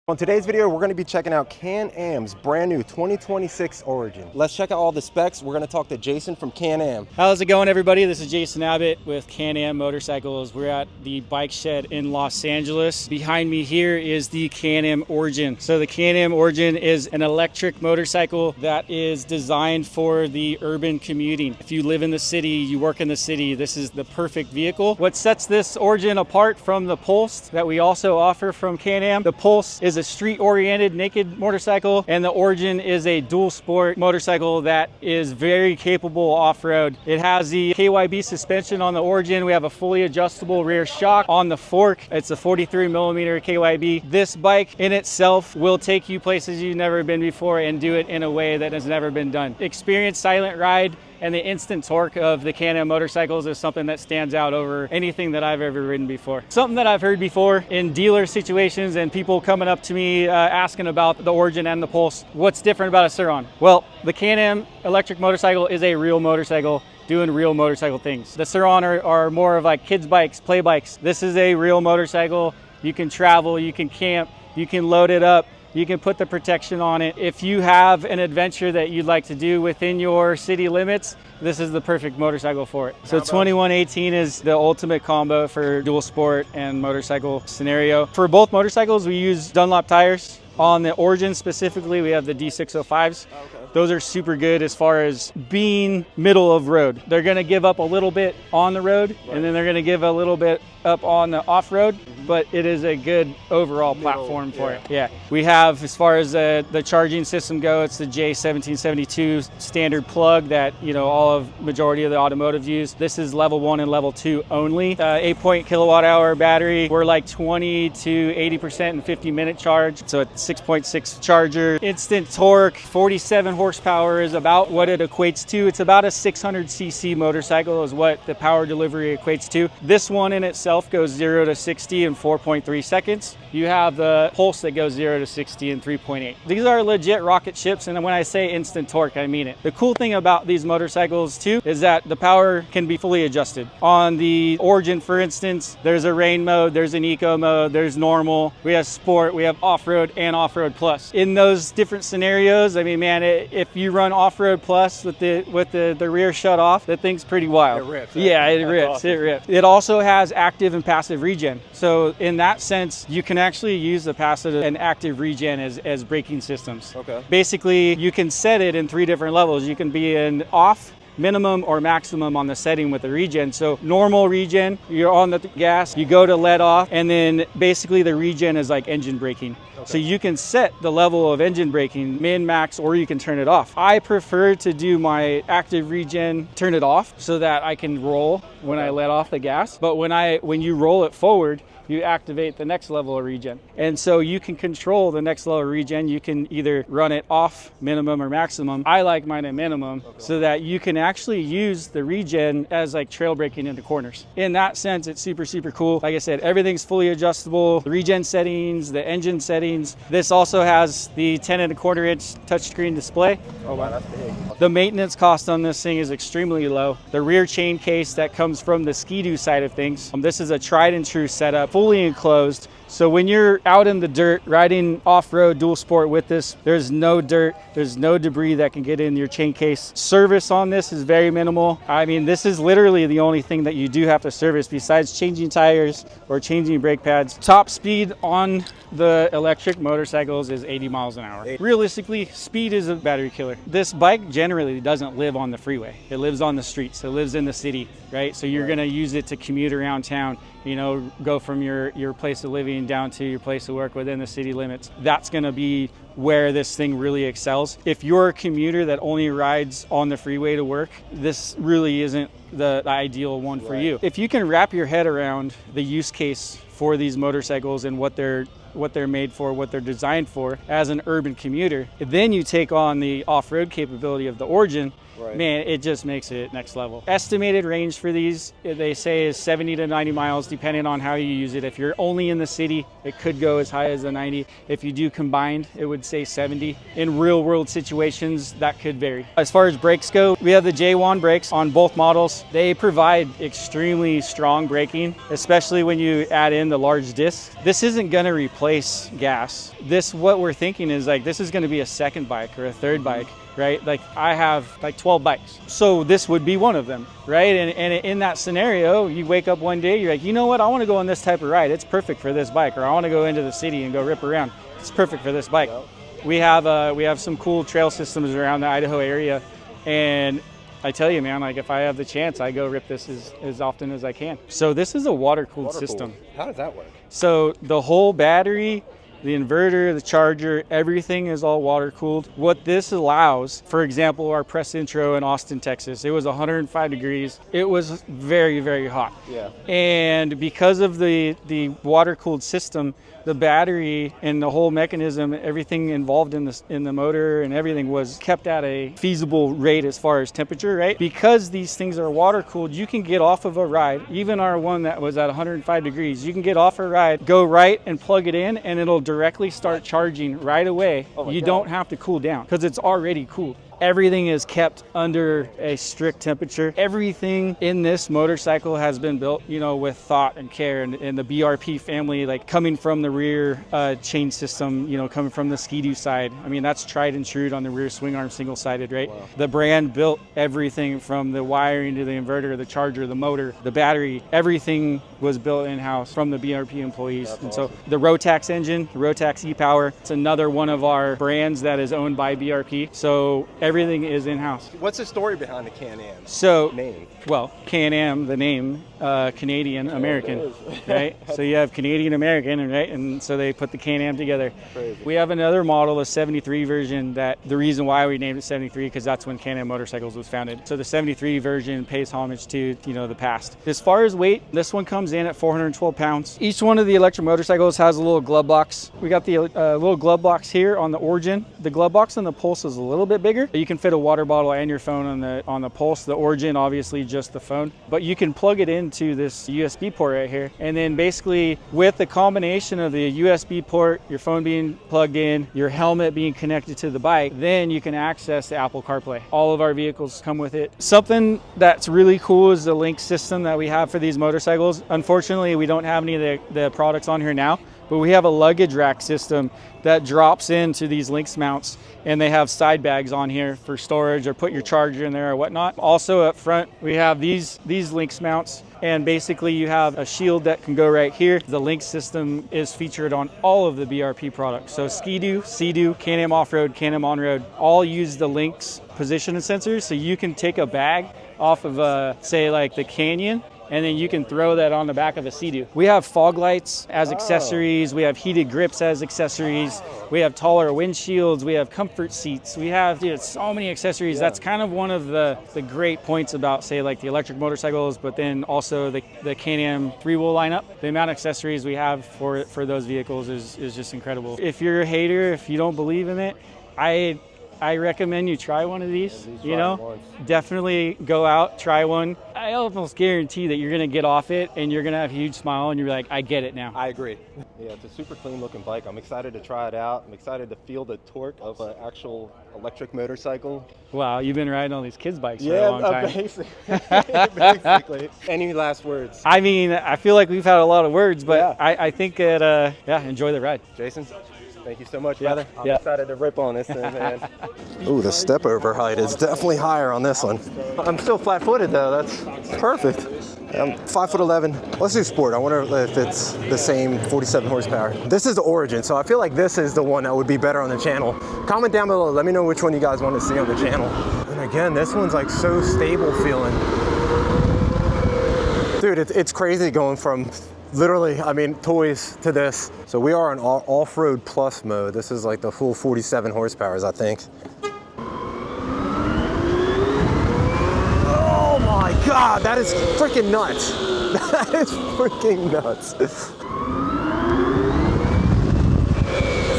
On today's video, we're going to be checking out Can-Am's brand new 2026 Origin. Let's check out all the specs. We're going to talk to Jason from Can-Am. How's it going, everybody? This is Jason Abbott with Can-Am Motorcycles. We're at the bike shed in Los Angeles. Behind me here is the Can-Am Origin. So the Can-Am Origin is an electric motorcycle that is designed for the urban commuting. If you live in the city, you work in the city, this is the perfect vehicle. What sets this Origin apart from the Pulse that we also offer from Can-Am, the Pulse is a street-oriented naked motorcycle, and the Origin is a dual sport motorcycle that is very capable off-road. It has the KYB suspension on the Origin. We have a fully adjustable rear shock on the fork. It's a 43mm KYB. This bike in itself will take you places you've never been before and do it in a way that has never been done. Experience silent ride and the instant torque of the Can-Am motorcycles is something that stands out over anything that I've ever ridden before. Something that I've heard before in dealer situations and people coming up to me asking about the Origin and the Pulse. What's different about a Surron? Well, the Can-Am electric motorcycle is a real motorcycle doing real motorcycle things. The Surron are more of like kids bikes, play bikes. This is a real motorcycle. You can travel, you can camp, you can load it up. You can put the protection on it. If you have an adventure that you'd like to do within your city limits, this is the perfect motorcycle for it. So 2118 is the ultimate combo for dual sport and motorcycle scenario. For both motorcycles, we use Dunlop tires. On the Origin specifically, we have the D605s. Those are super good as far as being middle of road. They're gonna give up a little bit on the road, and then they're gonna give a little bit up on the off-road, but it is a good overall platform for it. Yeah. We have, as far as the charging system go, it's the J1772 standard plug that, you know, majority of the automotive use. This is level 1 and level 2 only. 8 kilowatt hour battery. We're like 20 to 80% in 50-minute charge. So a 6.6 charger. Instant torque, 47 horsepower is about what it equates to. It's about a 600cc motorcycle is what the power delivery equates to. This one in itself goes 0 to 60 in 4.3 seconds. You have the Pulse that goes 0 to 60 in 3.8. These are legit rocket ships, and when I say instant torque, I mean it. The cool thing about these motorcycles too is that the power can be fully adjusted. On the Origin, for instance, there's a rain mode, there's an eco mode, there's normal, we have sport, we have off-road and off-road plus. In those different scenarios, I mean, man, if you run off-road plus with the rear shut off, that thing's pretty wild. It rips. Right? Yeah, it rips, awesome. It rips. It also has active and passive regen. So in that sense, you can actually use the passive and active regen as braking systems. Okay. Basically, you can set it in 3 different levels. You can be in off, minimum, or maximum on the setting with the regen. So normal regen, you're on the gas, you go to let off, and then basically the regen is like engine braking. Okay. So you can set the level of engine braking, min, max, or you can turn it off. I prefer to do my active regen, turn it off so that I can roll when I let off the gas. But when you roll it forward, you activate the next level of regen. And so you can control the next level of regen. You can either run it off, minimum, or maximum. I like mine at minimum, so that you can actually use the regen as like trail braking into corners. In that sense, it's super, super cool. Like I said, everything's fully adjustable. The regen settings, the engine settings. This also has the 10.25-inch touchscreen display. Oh wow, that's big. The maintenance cost on this thing is extremely low. The rear chain case that comes from the Ski-Doo side of things, this is a tried and true setup, fully enclosed. So when you're out in the dirt riding off-road dual sport with this, there's no dirt, there's no debris that can get in your chain case. Service on this is very minimal. I mean, this is literally the only thing that you do have to service besides changing tires or changing brake pads. Top speed on the electric motorcycles is 80 miles an hour. Realistically, speed is a battery killer. This bike generally doesn't live on the freeway. It lives on the streets. It lives in the city, right? So you're gonna use it to commute around town, you know, go from your place of living down to your place of work within the city limits. That's gonna be where this thing really excels. If you're a commuter that only rides on the freeway to work, this really isn't the ideal one for you. If you can wrap your head around the use case for these motorcycles and what they're made for, what they're designed for as an urban commuter, then you take on the off-road capability of the Origin, man, it just makes it next level. Estimated range for these, they say, is 70 to 90 miles, depending on how you use it. If you're only in the city, it could go as high as a 90. If you do combined, it would say 70. In real world situations, that could vary. As far as brakes go, we have the J1 brakes on both models. They provide extremely strong braking, especially when you add in the large disc. This isn't gonna replace gas. What we're thinking is like, this is gonna be a second bike or a third bike, right? Like I have like 12 bikes. So this would be one of them, right? And in that scenario, you wake up one day, you're like, you know what? I want to go on this type of ride. It's perfect for this bike. Or I want to go into the city and go rip around. It's perfect for this bike. We have some cool trail systems around the Idaho area. And I tell you, man, like if I have the chance, I go rip this as often as I can. So this is a water-cooled system. How does that work? So the whole battery, the inverter, the charger, everything is all water cooled. What this allows, for example, our press intro in Austin, Texas, it was 105 degrees. It was very, very hot. Yeah. And because of the water cooled system, the battery and the whole mechanism, everything involved in the motor and everything was kept at a feasible rate as far as temperature, right? Because these things are water cooled, you can get off of a ride, even our one that was at 105 degrees, you can get off a ride, go right and plug it in, and it'll directly start charging right away. You don't have to cool down because it's already cooled. Everything is kept under a strict temperature. Everything in this motorcycle has been built, with thought and care, and the BRP family, like coming from the rear chain system, coming from the Ski-Doo side. I mean, that's tried and true on the rear swing arm single-sided, right? Wow. The brand built everything from the wiring to the inverter, the charger, the motor, the battery. Everything was built in-house from the BRP employees. That's awesome. So the Rotax engine, the Rotax e-Power, it's another one of our brands that is owned by BRP. So everything is in-house. What's the story behind the Can-Am name? Well, Can-Am, the name, Canadian American, right? So you have Canadian American, right? And so they put the Can-Am together. Crazy. We have another model, a 73 version, that the reason why we named it 73 because that's when Can-Am Motorcycles was founded. So the 73 version pays homage to the past. As far as weight, this one comes in at 412 pounds. Each one of the electric motorcycles has a little glove box. We got the little glove box here on the Origin. The glove box on the Pulse is a little bit bigger. You can fit a water bottle and your phone on the Pulse. The Origin, obviously just the phone, but you can plug it into this USB port right here. And then basically with the combination of the USB port, your phone being plugged in, your helmet being connected to the bike, then you can access the Apple CarPlay. All of our vehicles come with it. Something that's really cool is the link system that we have for these motorcycles. Unfortunately, we don't have any of the products on here now, but we have a luggage rack system that drops into these Lynx mounts, and they have side bags on here for storage or put your charger in there or whatnot. Also up front, we have these Lynx mounts, and basically you have a shield that can go right here. The Lynx system is featured on all of the BRP products. So Ski-Doo, Sea-Doo, Can-Am Off-Road, Can-Am On-Road, all use the Lynx position sensors. So you can take a bag off of, say like the Canyon, and then you can throw that on the back of a Sea-Doo. We have fog lights as accessories. We have heated grips as accessories. We have taller windshields. We have comfort seats. We have so many accessories. Yeah. That's kind of one of the great points about, say, like the electric motorcycles, but then also the Can-Am three-wheel lineup. The amount of accessories we have for those vehicles is just incredible. If you're a hater, if you don't believe in it, I recommend you try one of these, definitely go out, try one. I almost guarantee that you're going to get off it and you're going to have a huge smile and you're like, I get it now. I agree. Yeah, it's a super clean looking bike. I'm excited to try it out. I'm excited to feel the torque of an actual electric motorcycle. Wow, you've been riding all these kids' bikes for a long time. Basically. Any last words? I mean, I feel like we've had a lot of words, but yeah. I think that, enjoy the ride. Jason? Thank you so much, brother. I'm excited to rip on this thing, man. Ooh, the step over height is definitely higher on this one. I'm still flat-footed, though. That's perfect. I'm 5'11". Let's do sport. I wonder if it's the same 47 horsepower. This is the Origin, so I feel like this is the one that would be better on the channel. Comment down below. Let me know which one you guys want to see on the channel. And again, this one's like so stable feeling. Dude, it's crazy going from literally, toys to this. So we are in off-road plus mode. This is like the full 47 horsepowers, I think. Oh my God, that is freaking nuts. That is freaking nuts.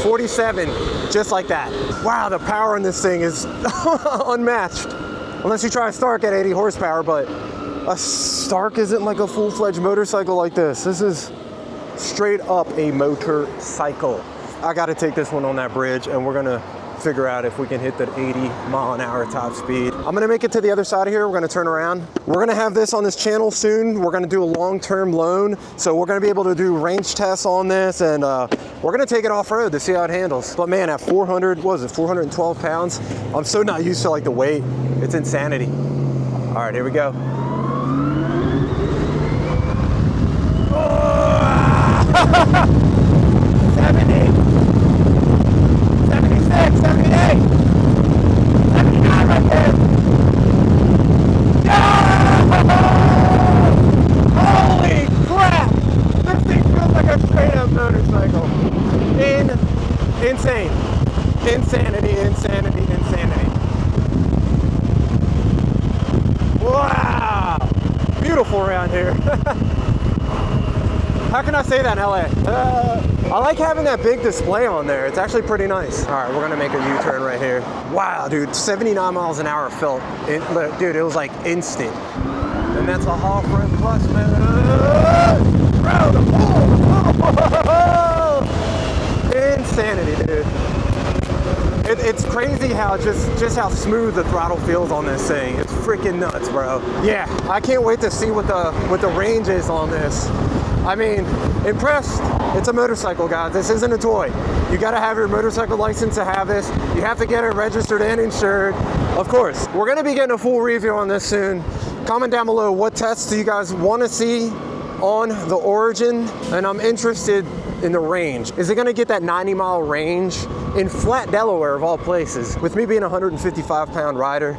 47, just like that. Wow, the power in this thing is unmatched. Unless you try a Stark at 80 horsepower, but a Stark isn't like a full-fledged motorcycle like this. This is straight up a motorcycle. I gotta take this one on that bridge, and we're gonna figure out if we can hit that 80-mile-an-hour top speed. I'm gonna make it to the other side of here. We're gonna turn around. We're gonna have this on this channel soon. We're gonna do a long-term loan. So we're gonna be able to do range tests on this, and we're gonna take it off-road to see how it handles. But man, at 412 pounds, I'm so not used to like the weight. It's insanity. All right, here we go. 70. 76, 78, 79 right there. Holy crap! This thing feels like a straight up motorcycle. Insane. Insanity, insanity, insanity. Wow! Beautiful around here. How can I say that in LA? I like having that big display on there. It's actually pretty nice. All right, we're gonna make a U-turn right here. Wow, dude, 79 miles an hour felt. Dude, it was like instant. And that's a off-road plus, man. Insanity, dude. It's crazy how just how smooth the throttle feels on this thing. It's freaking nuts, bro. Yeah, I can't wait to see what the range is on this. I mean, impressed. It's a motorcycle, guys. This isn't a toy. You gotta have your motorcycle license to have this. You have to get it registered and insured. Of course, we're gonna be getting a full review on this soon. Comment down below what tests do you guys wanna see on the Origin, and I'm interested in the range. Is it gonna get that 90-mile range in flat Delaware of all places? With me being a 155-pound rider.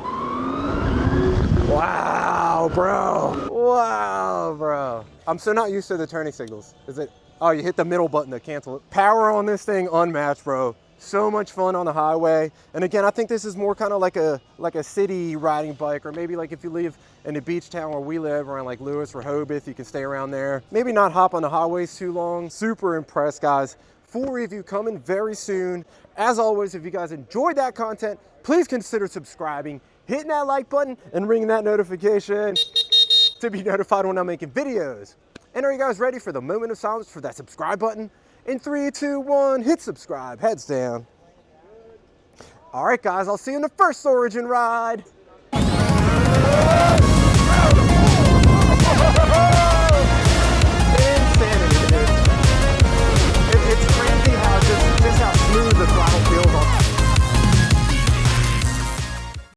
Wow, bro. Wow, bro. I'm so not used to the turning signals. Is it? Oh, you hit the middle button to cancel it. Power on this thing unmatched, bro. So much fun on the highway. And again, I think this is more kind of like a city riding bike, or maybe like if you live in a beach town where we live, around like Lewis, Rehoboth, you can stay around there. Maybe not hop on the highways too long. Super impressed, guys. Full review coming very soon. As always, if you guys enjoyed that content, please consider subscribing, hitting that like button, and ringing that notification to be notified when I'm making videos. And are you guys ready for the moment of silence for that subscribe button? In 3, 2, 1, hit subscribe, heads down. All right, guys, I'll see you in the first Origin ride.